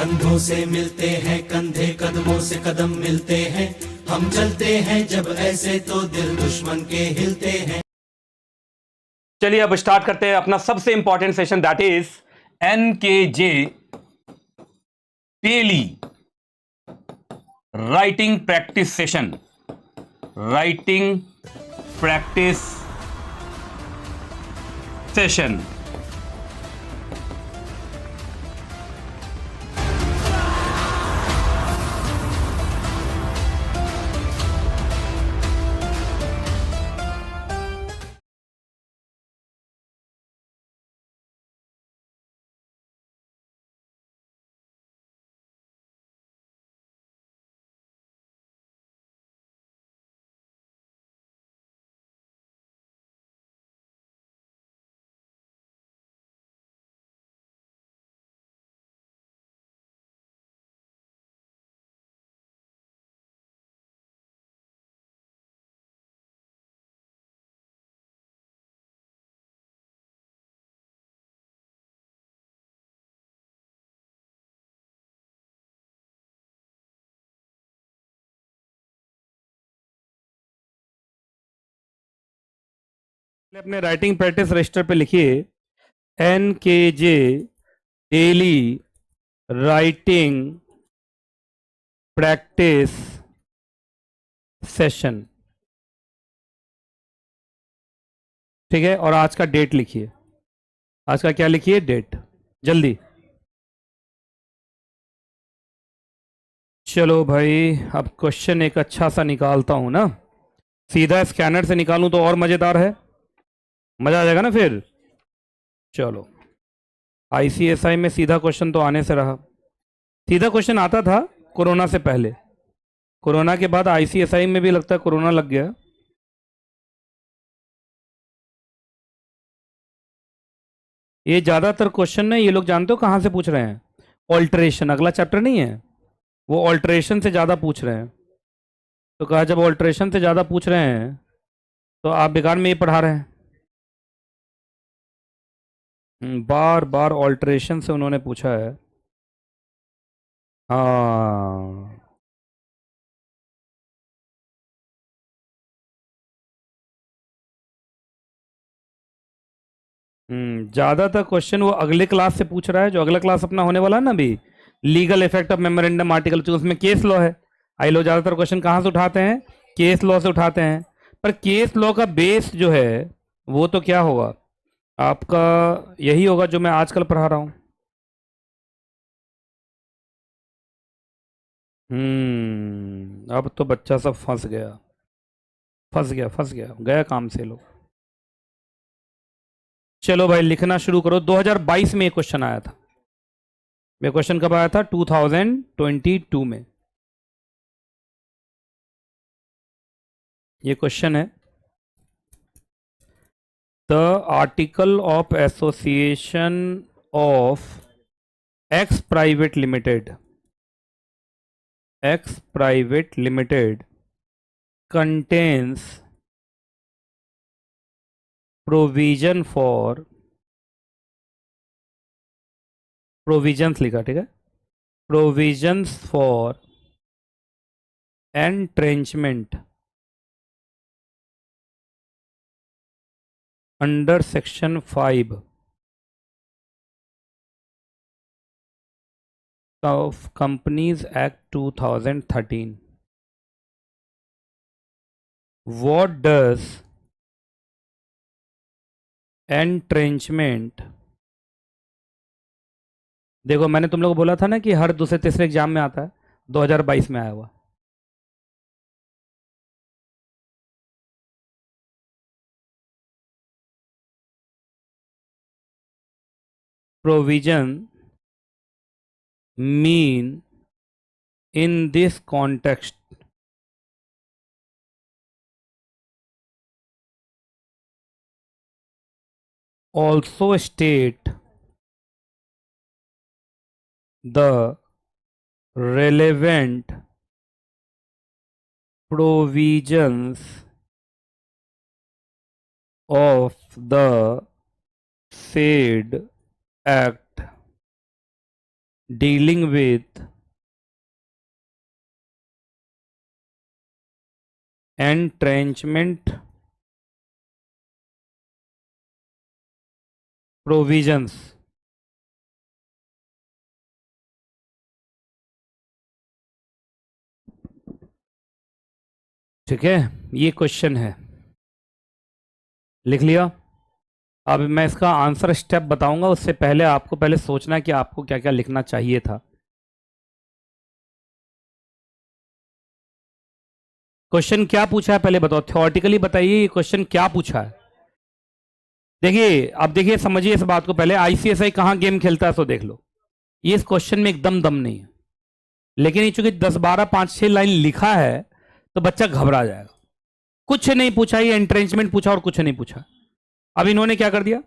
कंधों से मिलते हैं कंधे, कदमों से कदम मिलते हैं, हम चलते हैं जब ऐसे तो दिल दुश्मन के हिलते हैं। चलिए अब स्टार्ट करते हैं अपना सबसे important session, that is NKJ daily writing practice session. Writing practice session. अपने राइटिंग प्रैक्टिस रजिस्टर पे लिखिए NKJ daily writing practice session. ठीक है, और आज का डेट लिखिए। आज का क्या लिखिए? डेट। जल्दी चलो भाई, अब क्वेश्चन एक अच्छा सा निकालता हूं ना। सीधा स्कैनर से निकालूं तो और मजेदार है, मजा आ जाएगा ना फिर। चलो, ICSI में सीधा क्वेश्चन तो आने से रहा। सीधा क्वेश्चन आता था कोरोना से पहले, कोरोना के बाद ICSI में भी लगता है कोरोना लग गया। ये ज्यादातर क्वेश्चन ना, ये लोग जानते हो कहां से पूछ रहे हैं? ऑल्टरेशन, अगला चैप्टर नहीं है वो, ऑल्टरेशन से ज्यादा पूछ रहे हैं। तो कहा जब ऑल्टरेशन से ज्यादा पूछ रहे हैं तो आप बेकार में ये पढ़ा रहे हैं। बार बार ऑल्टरेशन से उन्होंने पूछा है। हाँ, ज्यादातर क्वेश्चन वो अगले क्लास से पूछ रहा है, जो अगला क्लास अपना होने वाला है ना अभी, legal effect of memorandum article, उसमें केस लॉ है। आई लो ज्यादातर क्वेश्चन कहाँ से उठाते हैं? केस लॉ से उठाते हैं। पर केस लॉ का बेस जो है वो तो क्या होगा आपका? यही होगा जो मैं आजकल पढ़ा रहा हूँ। अब तो बच्चा सब फंस गया, फंस गया, फंस गया, गया काम से लोग। चलो भाई, लिखना शुरू करो। 2022 में ये क्वेश्चन आया था। ये क्वेश्चन कब आया था? 2022 में ये क्वेश्चन है। The article of association of x private limited contains provisions लिखा, ठीक है, provisions for entrenchment under section 5 of Companies Act 2013. What does entrenchment, देखो मैंने तुम लोग को बोला था ना कि हर दूसरे तीसरे एग्जाम में आता है, 2022 में आया हुआ। Provision mean in this context also state the relevant provisions of the said act dealing with entrenchment provisions। ठीक है, ये क्वेश्चन है, लिख लिया। अब मैं इसका आंसर स्टेप बताऊंगा, उससे पहले आपको पहले सोचना है कि आपको क्या क्या लिखना चाहिए था। क्वेश्चन क्या पूछा है पहले बताओ, थ्योरेटिकली बताइए ये क्वेश्चन क्या पूछा है। देखिए अब देखिए, समझिए इस बात को पहले, आईसीएसआई कहां गेम खेलता है सो देख लो। ये इस क्वेश्चन में एकदम दम नहीं है, लेकिन ये चूंकि 10 12 5 6 लाइन लिखा है तो बच्चा घबरा जाएगा। कुछ नहीं पूछा, ये एंट्रेंचमेंट पूछा और कुछ नहीं पूछा। अब इन्होंने क्या कर दिया,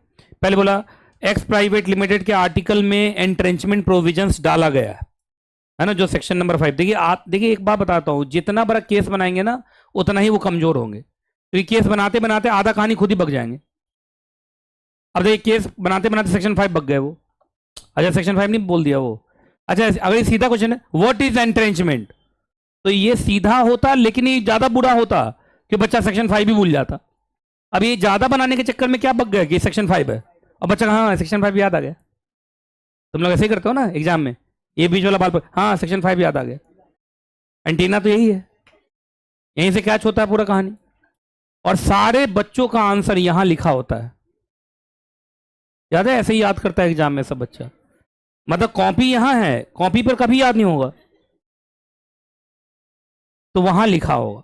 पहले बोला एक्स प्राइवेट लिमिटेड के आर्टिकल में एंट्रेंचमेंट प्रोविजंस डाला गया है ना, जो सेक्शन नंबर 5। देखिए आप देखिए, एक बात बताता हूं, जितना बड़ा केस बनाएंगे ना उतना ही वो कमजोर होंगे, क्योंकि केस बनाते बनाते आधा कहानी खुद ही बक जाएंगे। अब देखिए केस बनाते बनाते सेक्शन 5 बक गए वो। अच्छा सेक्शन 5 नहीं बोल दिया वो। अच्छा अगर ये सीधा क्वेश्चन है व्हाट इज एंट्रेंचमेंट, तो ये सीधा होता लेकिन ये ज्यादा बुरा होता कि बच्चा सेक्शन 5 भी भूल जाता। अब ये ज्यादा बनाने के चक्कर में क्या बक गया कि सेक्शन 5 है, और बच्चा हाँ सेक्शन 5 याद आ गया। तुम लोग ऐसे ही करते हो ना एग्जाम में, ये बीच वाला बाल पर हाँ सेक्शन 5 याद आ गया। एंटीना तो यही है, यहीं से कैच होता है पूरा कहानी, और सारे बच्चों का आंसर यहां लिखा होता है। याद है, ऐसे ही याद करता है एग्जाम में सब बच्चा, मतलब कॉपी यहां है, कॉपी पर कभी याद नहीं होगा, तो वहां लिखा होगा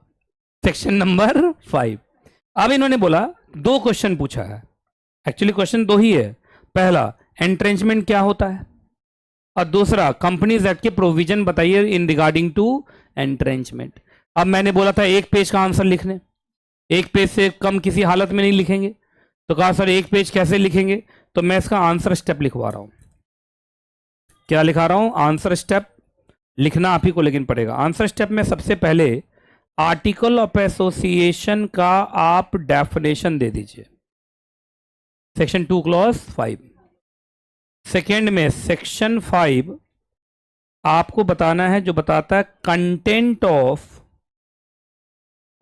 सेक्शन नंबर 5। अब इन्होंने बोला दो क्वेश्चन पूछा है, एक्चुअली क्वेश्चन दो ही है। पहला एंट्रेंचमेंट क्या होता है, और दूसरा कंपनीज एक्ट के प्रोविजन बताइए इन रिगार्डिंग टू एंट्रेंचमेंट। अब मैंने बोला था एक पेज का आंसर लिखने, एक पेज से कम किसी हालत में नहीं लिखेंगे, तो कहा सर एक पेज कैसे लिखेंगे, तो मैं इसका आंसर स्टेप लिखवा रहा हूं। क्या लिखा रहा हूं, आंसर स्टेप लिखना आप ही को लेकिन पड़ेगा। आंसर स्टेप में सबसे पहले आर्टिकल ऑफ एसोसिएशन का आप डेफिनेशन दे दीजिए, सेक्शन 2 क्लॉज 5। सेकेंड में सेक्शन 5 आपको बताना है जो बताता है कंटेंट ऑफ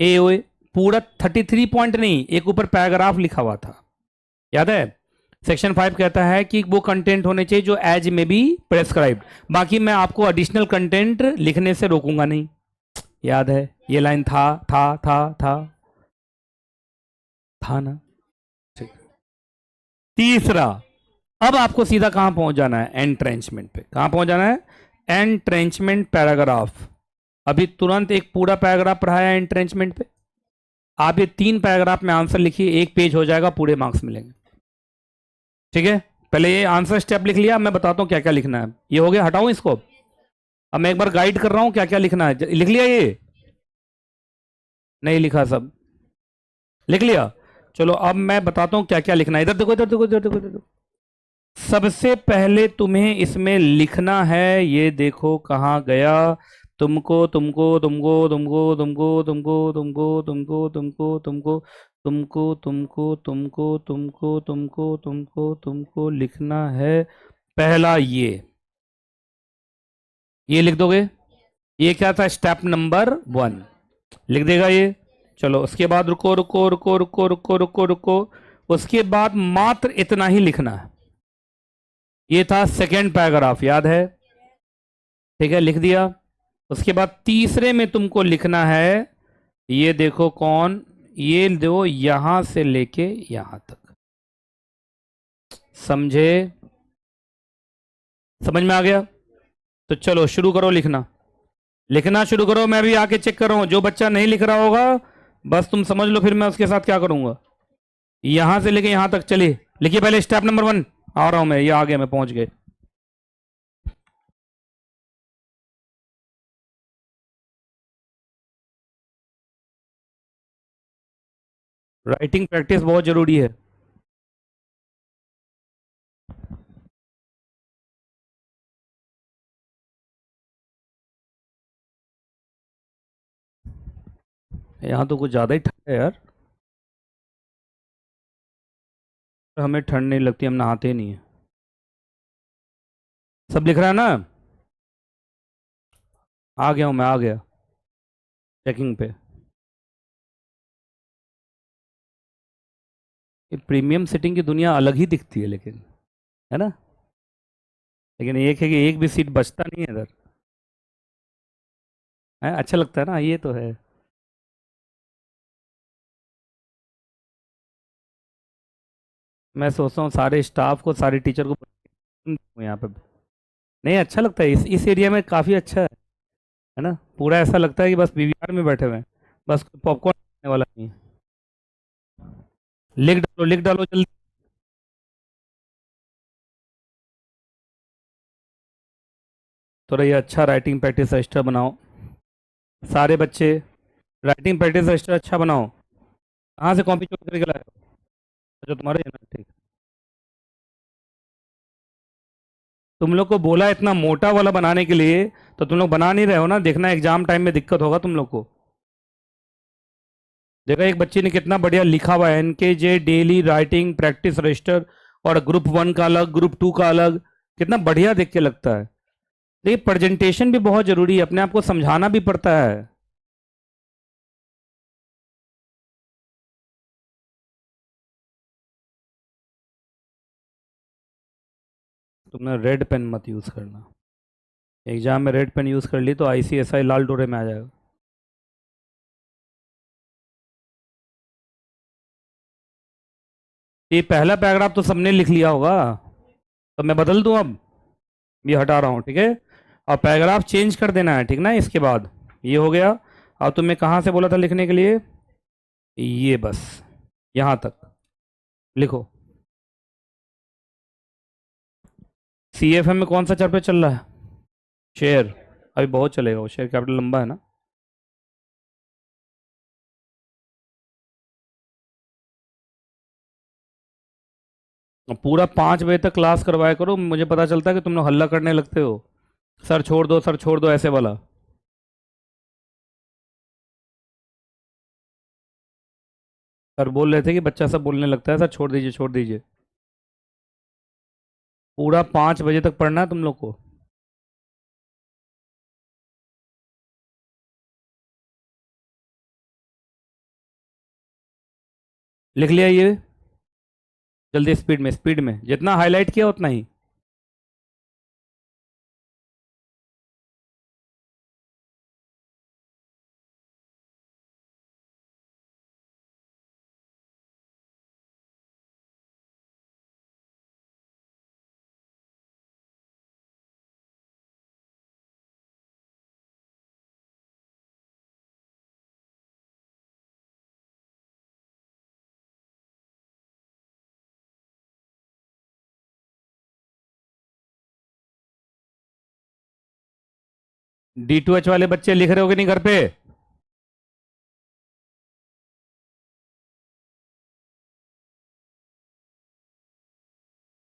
एओए, पूरा 33 पॉइंट नहीं, एक ऊपर पैराग्राफ लिखा हुआ था, याद है। सेक्शन 5 कहता है कि वो कंटेंट होने चाहिए जो एज में बी प्रेस्क्राइब्ड, बाकी मैं आपको एडिशनल कंटेंट लिखने से रोकूंगा नहीं। याद है ये लाइन था ना, ठीक। तीसरा, अब आपको सीधा कहां पहुंच जाना है, एंट्रेंचमेंट पे। कहां पहुंच जाना है, एंट्रेंचमेंट पैराग्राफ। अभी तुरंत एक पूरा पैराग्राफ पढ़ाया एंट्रेंचमेंट पे, आप ये 3 पैराग्राफ में आंसर लिखिए, एक पेज हो जाएगा, पूरे मार्क्स मिलेंगे। ठीक है, पहले ये आंसर स्टेप लिख लिया, मैं बताता हूं क्या क्या लिखना है। ये हो गया, हटाऊं इसको, अब मैं एक बार गाइड कर रहा हूं क्या क्या लिखना है। लिख लिया, ये नहीं लिखा, सब लिख लिया। चलो अब मैं बताता हूं क्या क्या लिखना है। इधर देखो इधर देखो इधर देखो इधर देखो। सबसे पहले तुम्हें इसमें लिखना है, ये देखो कहां गया, तुमको तुमको तुमको तुमको तुमको तुमको तुमको तुमको तुमको तुमको तुमको तुमको तुमको तुमको तुमको तुमको तुमको लिखना है पहला ये लिख दोगे। ये क्या था, स्टेप नंबर 1 लिख देगा ये। चलो उसके बाद रुको रुको रुको रुको रुको रुको रुको, उसके बाद मात्र इतना ही लिखना है, ये था सेकेंड पैराग्राफ, याद है, ठीक है लिख दिया। उसके बाद तीसरे में तुमको लिखना है, ये देखो कौन, ये दो यहां से लेके यहां तक, समझे, समझ में आ गया। तो चलो शुरू करो लिखना, लिखना शुरू करो। मैं भी आके चेक कर रहा हूं, जो बच्चा नहीं लिख रहा होगा बस तुम समझ लो फिर मैं उसके साथ क्या करूंगा। यहां से लेके यहां तक चलिए, लिखिए पहले स्टेप नंबर 1। आ रहा हूं मैं, ये आ गया, मैं पहुंच गए। राइटिंग प्रैक्टिस बहुत जरूरी है। यहाँ तो कुछ ज़्यादा ही ठंड है यार, हमें ठंड नहीं लगती, हम नहाते नहीं है। सब लिख रहा है ना। आ गया हूँ मैं, आ गया चेकिंग पे। ये प्रीमियम सेटिंग की दुनिया अलग ही दिखती है लेकिन, है ना। लेकिन एक है कि एक भी सीट बचता नहीं है इधर, है अच्छा लगता है ना, ये तो है। मैं सोचता हूँ सारे स्टाफ को, सारे टीचर को यहाँ पे। नहीं अच्छा लगता है, इस एरिया में काफ़ी अच्छा है ना। पूरा ऐसा लगता है कि बस पीवीआर में बैठे हुए हैं, बस पॉपकॉर्न खाने वाला नहीं है। लिख डालो, लिख डालो जल्दी। थोड़ा ये अच्छा राइटिंग प्रैक्टिस रजिस्टर बनाओ सारे बच्चे। राइटिंग प्रैक्टिस रजिस्टर अच्छा बनाओ। कहाँ से कॉपी चोरी करके लाए हो? अच्छा तुम्हारे है ना, ठीक। तुम लोग को बोला इतना मोटा वाला बनाने के लिए, तो तुम लोग बना नहीं रहे हो ना। देखना एग्जाम टाइम में दिक्कत होगा तुम लोग को। देखो एक बच्चे ने कितना बढ़िया लिखा हुआ है, एनके जे डेली राइटिंग प्रैक्टिस रजिस्टर, और ग्रुप 1 का अलग, ग्रुप 2 का अलग। कितना बढ़िया देख के लगता है। देखिए प्रेजेंटेशन भी बहुत जरूरी है, अपने आप को समझाना भी पड़ता है। तुमने रेड पेन मत यूज़ करना। एग्जाम में रेड पेन यूज़ कर ली तो आईसीएसआई लाल डोरे में आ जाएगा। ये पहला पैराग्राफ तो सबने लिख लिया होगा, तो मैं बदल दूं अब। ये हटा रहा हूँ, ठीक है। और पैराग्राफ चेंज कर देना है, ठीक ना। इसके बाद ये हो गया। और तुम्हें कहाँ से बोला था लिखने के लिए? ये बस यहाँ तक लिखो। सीएफएम में कौन सा चैप्टर चल रहा है? शेयर। अभी बहुत चलेगा वो, शेयर कैपिटल लंबा है ना। अब पूरा 5 बजे तक क्लास करवाया करो, मुझे पता चलता है कि तुम लोग हल्ला करने लगते हो। सर छोड़ दो, सर छोड़ दो, ऐसे वाला। सर बोल रहे थे कि बच्चा सब बोलने लगता है, सर छोड़ दीजिए, छोड़ दीजिए। पूरा 5 बजे तक पढ़ना है तुम लोग को। लिख लिया ये? जल्दी, स्पीड में, स्पीड में, जितना हाईलाइट किया उतना ही। D2H वाले बच्चे लिख रहे हो कि नहीं घर पे?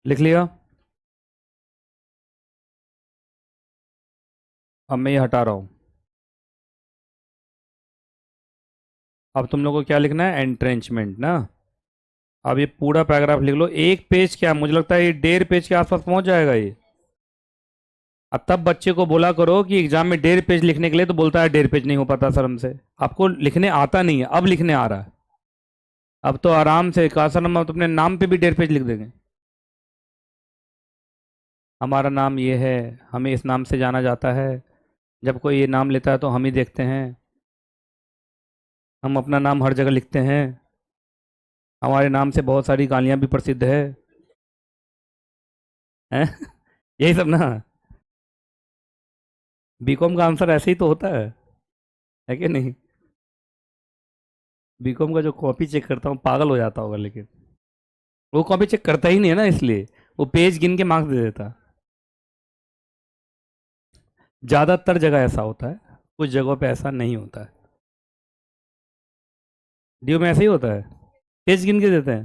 लिख लिया? अब मैं ये हटा रहा हूँ। अब तुम लोग को क्या लिखना है? एंट्रेंचमेंट ना। अब ये पूरा पैराग्राफ लिख लो। एक पेज क्या, मुझे लगता है ये 1.5 पेज के आसपास पहुंच जाएगा ये। अब तब बच्चे को बोला करो कि एग्जाम में 1.5 पेज लिखने के लिए, तो बोलता है 1.5 पेज नहीं हो पाता सर हमसे। आपको लिखने आता नहीं है, अब लिखने आ रहा है। अब तो आराम से कहा सर, हम तो अपने नाम पे भी 1.5 पेज लिख देंगे। हमारा नाम ये है, हमें इस नाम से जाना जाता है। जब कोई ये नाम लेता है तो हम ही देखते हैं। हम अपना नाम हर जगह लिखते हैं। हमारे नाम से बहुत सारी गालियाँ भी प्रसिद्ध हैं। यही सब ना। बीकॉम का आंसर ऐसे ही तो होता है कि नहीं? बीकॉम का जो कॉपी चेक करता हूँ पागल हो जाता होगा, लेकिन वो कॉपी चेक करता ही नहीं है ना, इसलिए वो पेज गिन के मार्क्स दे देता। ज़्यादातर जगह ऐसा होता है, कुछ जगहों पे ऐसा नहीं होता है। डीयू में ऐसा ही होता है, पेज गिन के देते हैं।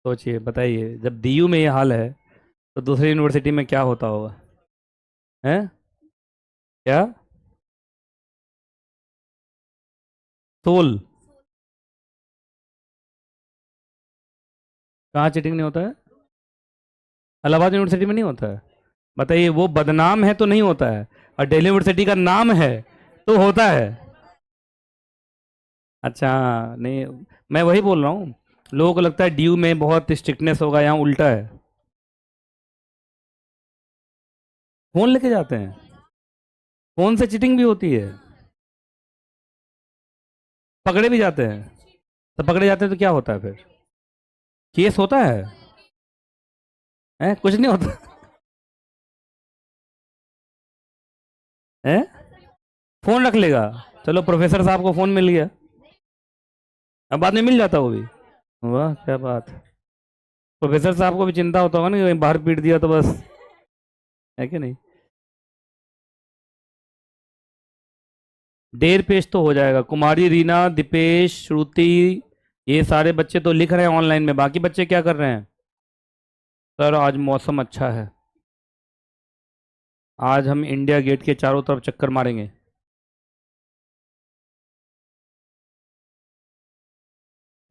सोचिए, बताइए, जब डीयू में ये हाल है तो दूसरी यूनिवर्सिटी में क्या होता होगा? हैं? क्या? सोल? कहाँ चीटिंग नहीं होता है? इलाहाबाद यूनिवर्सिटी में नहीं होता है? बताइए, वो बदनाम है तो नहीं होता है। और दिल्ली यूनिवर्सिटी का नाम है तो होता है। अच्छा, नहीं, मैं वही बोल रहा हूँ, लोगों को लगता है ड्यू में बहुत स्ट्रिक्टनेस होगा, यहाँ उल्टा है। फोन लेके जाते हैं, फोन से चीटिंग भी होती है, पकड़े भी जाते हैं। तो पकड़े जाते हैं तो क्या होता है फिर? केस होता है कुछ नहीं होता है। फोन रख लेगा, चलो प्रोफेसर साहब को फोन मिल गया, अब बाद में मिल जाता वो भी। वाह क्या बात। प्रोफेसर साहब को भी चिंता होता होगा ना कि कहीं बाहर पीट दिया तो बस, है कि नहीं? डेढ़ पेज तो हो जाएगा। कुमारी, रीना, दीपेश, श्रुति, ये सारे बच्चे तो लिख रहे हैं ऑनलाइन में, बाकी बच्चे क्या कर रहे हैं? सर आज मौसम अच्छा है, आज हम इंडिया गेट के चारों तरफ चक्कर मारेंगे।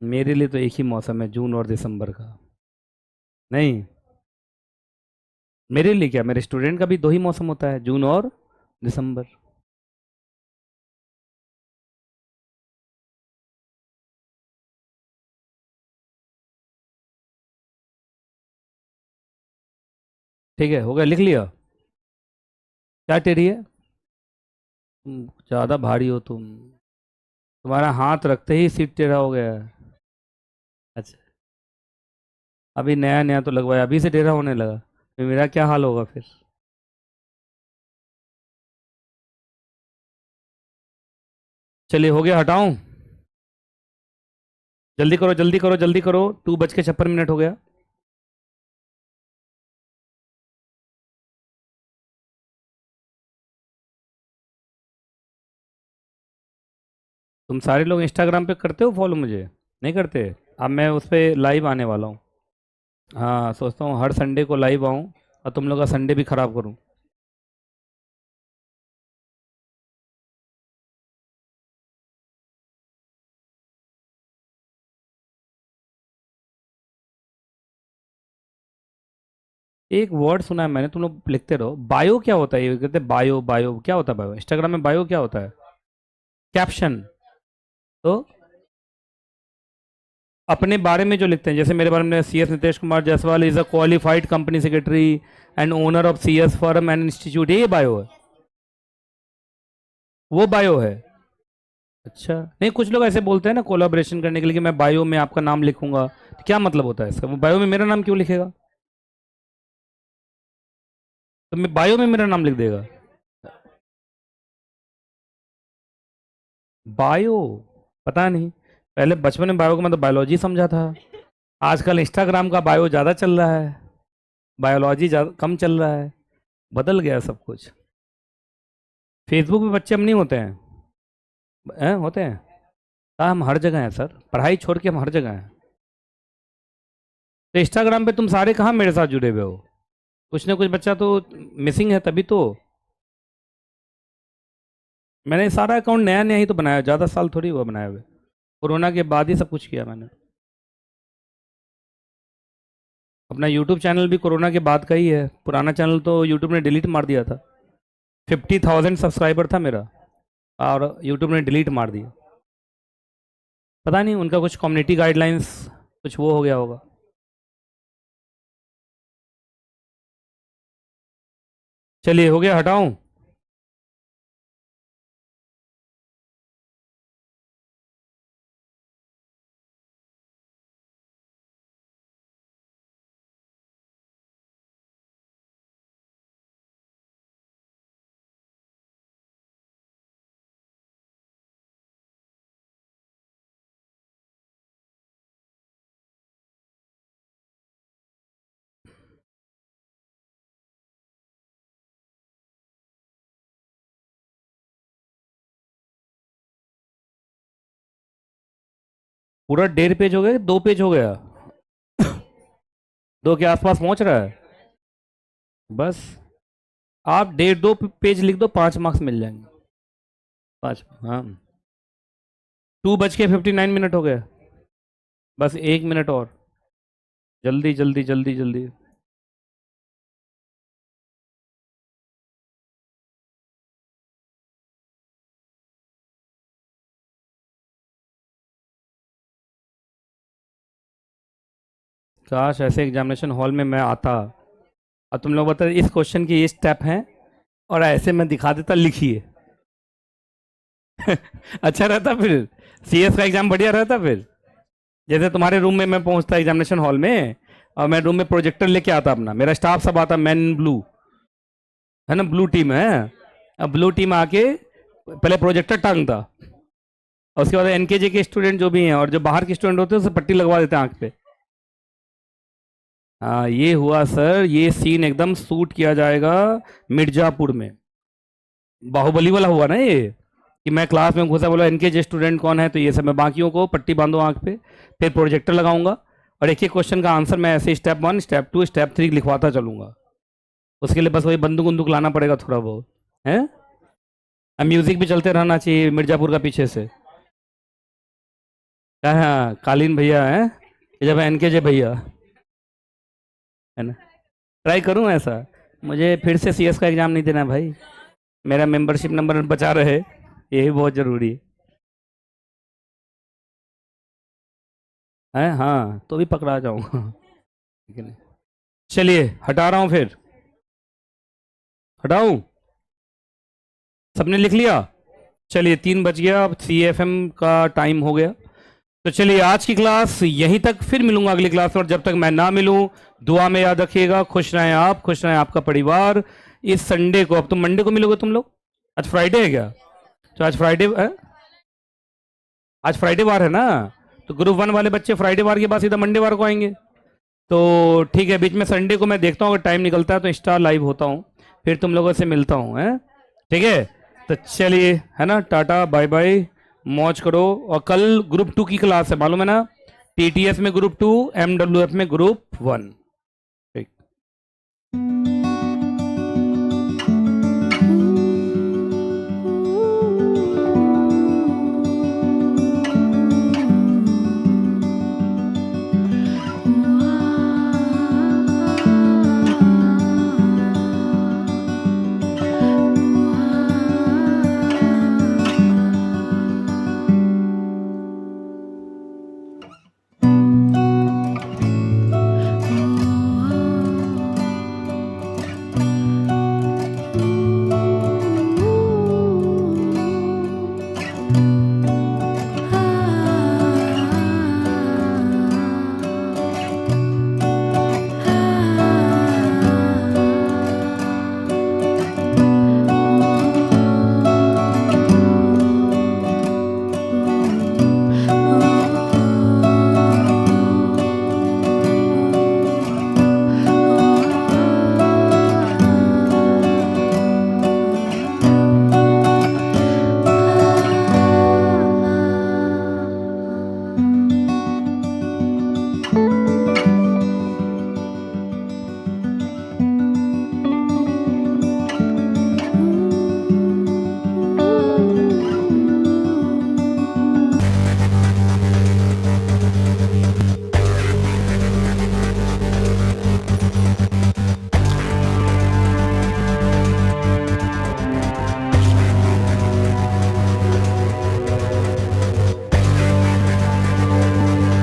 मेरे लिए तो एक ही मौसम है, जून और दिसंबर का। नहीं, मेरे लिए क्या, मेरे स्टूडेंट का भी दो ही मौसम होता है, जून और दिसंबर। ठीक है, हो गया, लिख लिया। क्या टेढ़ी है? तुम ज़्यादा भारी हो तुम, तुम्हारा हाथ रखते ही सीट टेढ़ा हो गया है। अच्छा, अभी नया नया तो लगवाया, अभी से टेढ़ा होने लगा, फिर मेरा क्या हाल होगा फिर? चलिए हो गया, हटाऊं? जल्दी करो जल्दी करो जल्दी करो, 2:56 हो गया। तुम सारे लोग इंस्टाग्राम पे करते हो फॉलो मुझे? नहीं करते? अब मैं उस पर लाइव आने वाला हूँ। हाँ, सोचता हूँ हर संडे को लाइव आऊँ और तुम लोग का संडे भी खराब करूँ। एक वर्ड सुना है मैंने, तुम लोग लिखते रहो, बायो क्या होता है? ये कहते हैं बायो, बायो क्या होता है? बायो, इंस्टाग्राम में बायो क्या होता है? कैप्शन। तो अपने बारे में जो लिखते हैं, जैसे मेरे बारे में, C S Nitesh Kumar Jaiswal is a qualified company secretary and owner of C S firm and institute, ये बायो है, वो बायो है। अच्छा, नहीं कुछ लोग ऐसे बोलते हैं ना कोलाब्रेशन करने के लिए कि मैं बायो में आपका नाम लिखूंगा, तो क्या मतलब होता है इसका? वो बायो में मेरा नाम क्यों लिखेगा? तो मैं बायो में मेरा नाम लिख देगा? बायो, पता नहीं, पहले बचपन में बायो का मतलब बायोलॉजी समझा था, आजकल इंस्टाग्राम का बायो ज़्यादा चल रहा है, बायोलॉजी ज़्यादा कम चल रहा है, बदल गया सब कुछ। फेसबुक पे बच्चे हम नहीं होते हैं होते हैं? हाँ, हम हर जगह हैं सर, पढ़ाई छोड़ के हम हर जगह हैं। तो इंस्टाग्राम पे तुम सारे कहाँ मेरे साथ जुड़े हुए हो? कुछ ना कुछ बच्चा तो मिसिंग है, तभी तो। मैंने सारा अकाउंट नया नया ही तो बनाया, ज़्यादा साल थोड़ी हुआ बनाया हुए, कोरोना के बाद ही सब कुछ किया मैंने। अपना यूट्यूब चैनल भी कोरोना के बाद का ही है, पुराना चैनल तो यूट्यूब ने डिलीट मार दिया था। 50,000 सब्सक्राइबर था मेरा, और यूट्यूब ने डिलीट मार दिया। पता नहीं उनका कुछ कम्युनिटी गाइडलाइंस कुछ वो हो गया होगा। चलिए हो गया, हटाऊं? पूरा 1.5 पेज हो गया, 2 पेज हो गया? 2 के आसपास पहुंच रहा है बस। आप 1.5 2 पेज लिख दो, 5 मार्क्स मिल जाएंगे। 5, हाँ। 2:59 हो गया, बस 1 मिनट और, जल्दी जल्दी जल्दी जल्दी। काश ऐसे एग्जामिनेशन हॉल में मैं आता। अब तुम लोग बताओ, इस क्वेश्चन की ये स्टेप हैं और ऐसे मैं दिखा देता, लिखिए। अच्छा रहता फिर, सीएस का एग्जाम बढ़िया रहता फिर। जैसे तुम्हारे रूम में मैं पहुंचता एग्जामिनेशन हॉल में, और मैं रूम में प्रोजेक्टर लेके आता अपना, मेरा स्टाफ सब आता, मैन इन ब्लू है ना, ब्लू टीम है। अब ब्लू टीम आके पहले प्रोजेक्टर टांगता, और उसके बाद एनकेजे के स्टूडेंट जो भी हैं और जो बाहर के स्टूडेंट होते हैं उसे पट्टी लगवा देते हैं आंख पे। हाँ ये हुआ सर, ये सीन एकदम शूट किया जाएगा मिर्जापुर में। बाहुबली वाला हुआ ना ये, कि मैं क्लास में घुसा, बोला एनकेजे स्टूडेंट कौन है, तो ये सब मैं बाकियों को पट्टी बांधो आंख पे, फिर प्रोजेक्टर लगाऊंगा और एक एक क्वेश्चन का आंसर मैं ऐसे स्टेप 1 स्टेप 2 स्टेप 3 लिखवाता चलूंगा। उसके लिए बस वही बंदूक बंदूक लाना पड़ेगा थोड़ा बहुत है। अब म्यूजिक भी चलते रहना चाहिए मिर्जापुर का पीछे से। हाँ कालीन भैया है, ये जब एनकेजे भैया है ना। ट्राई करूँ ऐसा, मुझे फिर से सीएस का एग्ज़ाम नहीं देना भाई, मेरा मेंबरशिप नंबर बचा रहे, यही बहुत ज़रूरी है। हाँ तो भी पकड़ा जाऊँगा। ठीक है नहीं, चलिए हटा रहा हूँ, फिर हटाऊँ, सबने लिख लिया। चलिए 3 बज गया, अब CFM का टाइम हो गया। तो चलिए आज की क्लास यहीं तक, फिर मिलूंगा अगली क्लास में, और जब तक मैं ना मिलूं दुआ में याद रखिएगा। खुश रहें आप, खुश रहें आपका परिवार। इस संडे को, अब तो मंडे को मिलोगे तुम लोग, आज फ्राइडे है क्या? तो आज फ्राइडे है, आज फ्राइडे वार है ना, तो ग्रुप 1 वाले बच्चे फ्राइडे वार के बाद सीधा मंडे वार को आएंगे। तो ठीक है, बीच में संडे को मैं देखता हूँ अगर टाइम निकलता है तो इंस्टा लाइव होता हूँ, फिर तुम लोगों से मिलता हूँ है। ठीक है, तो चलिए है ना, टाटा बाय बाय, मौज करो। और कल ग्रुप 2 की क्लास है मालूम है ना, TTS में ग्रुप 2, MWF में ग्रुप 1।